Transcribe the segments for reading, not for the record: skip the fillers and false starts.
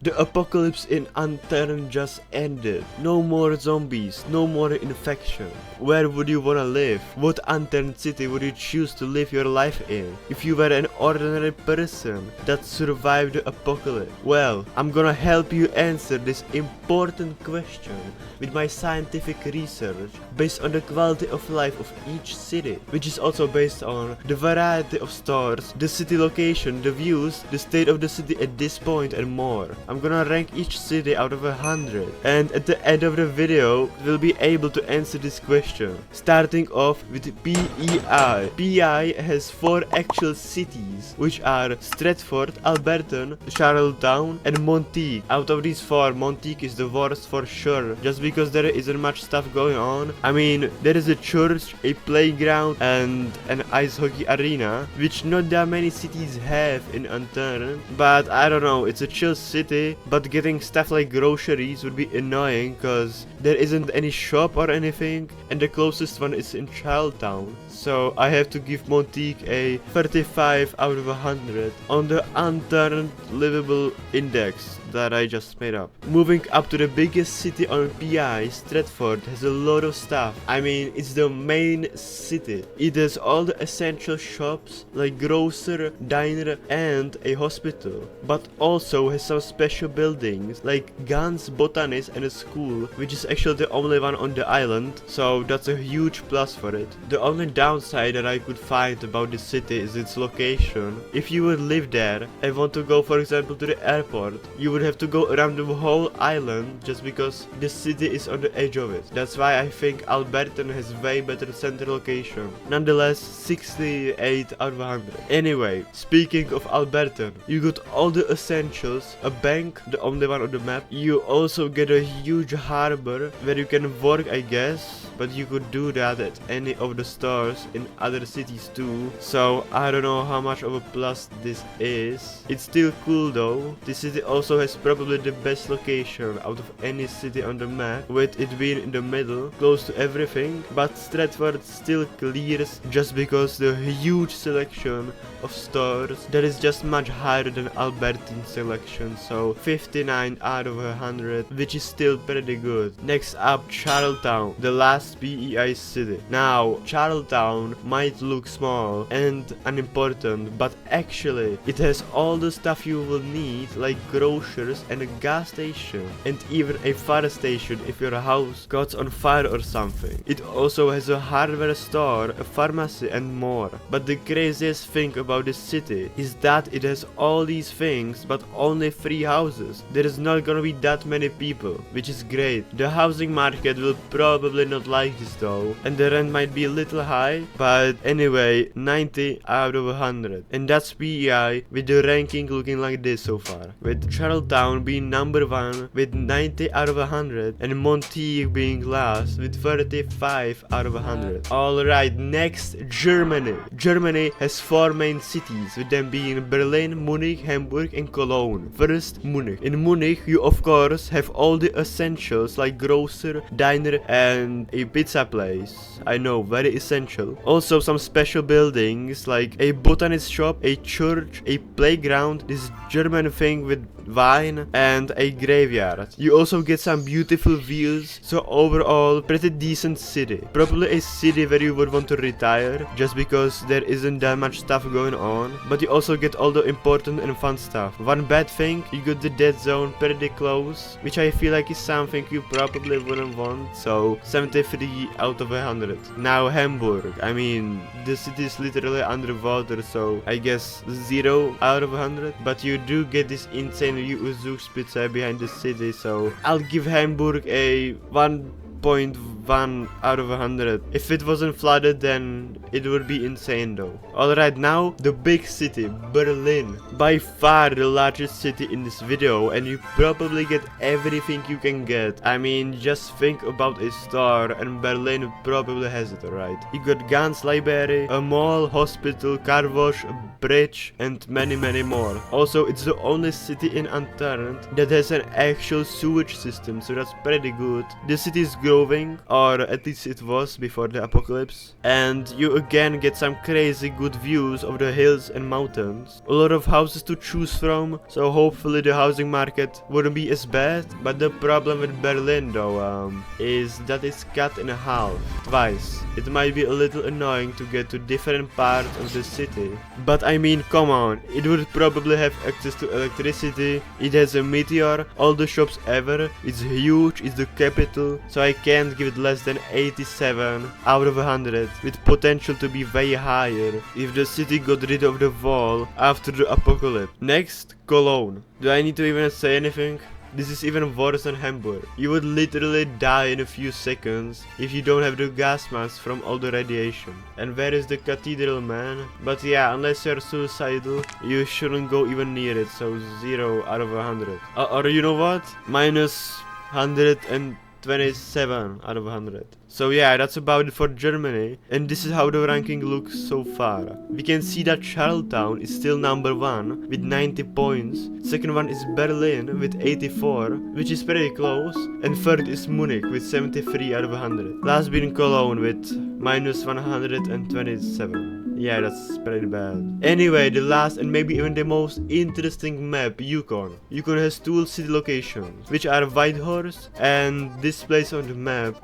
The apocalypse in Unturned just ended. No more zombies, no more infection. Where would you wanna live? What Unturned city would you choose to live your life in? If you were an ordinary person that survived the apocalypse? Well, I'm gonna help you answer this important question with my scientific research based on the quality of life of each city, which is also based on the variety of stores, the city location, the views, the state of the city at this point and more. I'm gonna rank each city out of 100, and at the end of the video we'll be able to answer this question. Starting off with PEI. PEI has 4 actual cities, which are Stratford, Alberton, Charlottetown and Monteith. Out of these 4, Monteith is the worst for sure, just because there isn't much stuff going on. I mean, there is a church, a playground and an ice hockey arena, which not that many cities have in Unturned, but I don't know, it's a chill city, but getting stuff like groceries would be annoying cause there isn't any shop or anything, and the closest one is in Charlottetown. So I have to give Monteith a 35 out of 100 on the Unturned livable index that I just made up. Moving up to the biggest city on PI, Stratford has a lot of stuff. I mean, it's the main city. It has all the essential shops like grocer, diner and a hospital, but also has some special buildings like Guns, Botanist and a school, which is actually the only one on the island, so that's a huge plus for it. The only downside that I could find about this city is its location. If you would live there and want to go, for example, to the airport, you would have to go around the whole island just because the city is on the edge of it. That's why I think Alberton has way better center location. Nonetheless, 68 out of 100. Anyway, speaking of Alberton, you got all the essentials, a bank, the only one on the map. You also get a huge harbor where you can work, I guess, but you could do that at any of the stores in other cities too, so I don't know how much of a plus this is. It's still cool though. This city also has probably the best location out of any city on the map, with it being in the middle, close to everything, but Stratford still clears just because the huge selection of stores that is just much higher than Alberton's selection, so 59 out of 100, which is still pretty good. Next up, Charlottetown, the last PEI city. Now, Charlottetown might look small and unimportant, but actually it has all the stuff you will need, like groceries and a gas station, and even a fire station if your house caught on fire or something. It also has a hardware store, a pharmacy and more. But the craziest thing about this city is that it has all these things but only 3 houses. There is not gonna be that many people, which is great. The housing market will probably not like this though, and the rent might be a little high, but anyway, 90 out of 100. And that's PEI, with the ranking looking like this so far, with Charlottetown being number 1 with 90 out of 100 and Monteith being last with 35 out of 100. Alright, next, Germany. Germany has 4 main cities, with them being Berlin, Munich, Hamburg and Cologne. First, Munich. In Munich you of course have all the essentials like grocer, diner and a pizza place. I know, very essential. Also some special buildings like a botanist shop, a church, a playground, this German thing with wine and a graveyard. You also get some beautiful views, so overall pretty decent city. Probably a city where you would want to retire just because there isn't that much stuff going on, but you also get all the important and fun stuff. One bad thing, you got the dead zone pretty close, which I feel like is something you probably wouldn't want, so 73 out of 100. Now Hamburg, I mean, the city is literally underwater, so I guess 0 out of 100, but you do get this insane Zugspitze behind the city, so I'll give Hamburg a 1.1 out of 100. If it wasn't flooded, then it would be insane though. Alright, now the big city, Berlin. By far the largest city in this video, and you probably get everything you can get. I mean, just think about a store and Berlin probably has it, alright? You got Gans library, a mall, hospital, car wash, a bridge and many more. Also, it's the only city in Unturned that has an actual sewage system, so that's pretty good. The city is growing, or at least it was before the apocalypse. And you again get some crazy good views of the hills and mountains. A lot of houses to choose from, so hopefully the housing market wouldn't be as bad. But the problem with Berlin though is that it's cut in half twice. It might be a little annoying to get to different parts of the city, but I mean, come on, it would probably have access to electricity, it has a meteor, all the shops ever, it's huge, it's the capital, so I can't give it less than 87 out of 100, with potential to be way higher if the city got rid of the wall after the apocalypse. Next, Cologne. Do I need to even say anything? This is even worse than Hamburg. You would literally die in a few seconds if you don't have the gas mask from all the radiation. And where is the cathedral, man? But yeah, unless you're suicidal, you shouldn't go even near it, so 0 out of 100. Or you know what? Minus 127 out of 100. So yeah, that's about it for Germany, and this is how the ranking looks so far. We can see that Charlottetown is still number 1 with 90 points, second one is Berlin with 84, which is pretty close, and third is Munich with 73 out of 100. Last being Cologne with minus 127. Yeah, that's pretty bad. Anyway, the last and maybe even the most interesting map, Yukon. Yukon has 2 city locations, which are Whitehorse and this place on the map.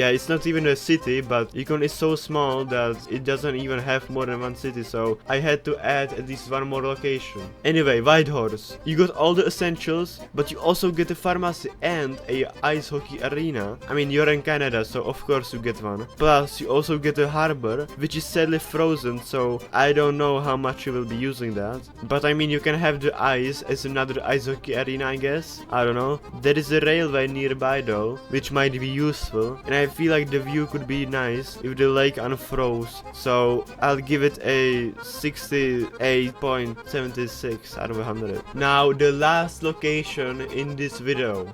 Yeah, it's not even a city, but Yukon is so small that it doesn't even have more than 1 city, so I had to add at least 1 more location. Anyway, Whitehorse. You got all the essentials, but you also get a pharmacy and a ice hockey arena. I mean, you're in Canada, so of course you get one. Plus, you also get a harbor, which is sadly frozen, so I don't know how much you will be using that. But I mean, you can have the ice as another ice hockey arena, I guess. I don't know. There is a railway nearby though, which might be useful, and I feel like the view could be nice if the lake unfroze, so I'll give it a 68.76 out of 100. Now the last location in this video,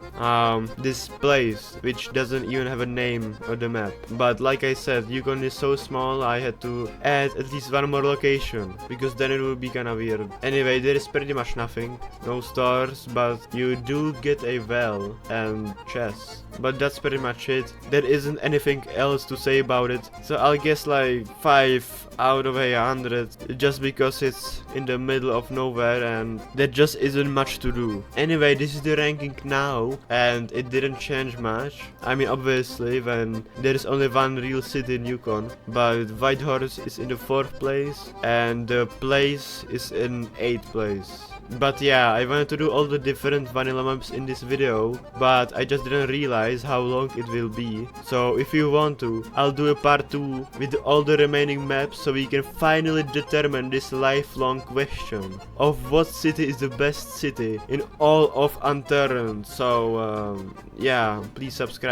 this place which doesn't even have a name on the map, but like I said, Yukon is so small I had to add at least 1 more location, because then it would be kinda weird. Anyway, there is pretty much nothing, no stores, but you do get a well and chests, but that's pretty much it. There isn't anything else to say about it, so I'll guess like 5 out of 100, just because it's in the middle of nowhere and there just isn't much to do. Anyway, this is the ranking now, and it didn't change much. I mean, obviously when there is only 1 real city in Yukon, but Whitehorse is in the 4th place and the place is in 8th place. But yeah, I wanted to do all the different vanilla maps in this video, but I just didn't realize how long it will be. So if you want to, I'll do a part 2 with all the remaining maps, so we can finally determine this lifelong question of what city is the best city in all of Unturned. So yeah, please subscribe.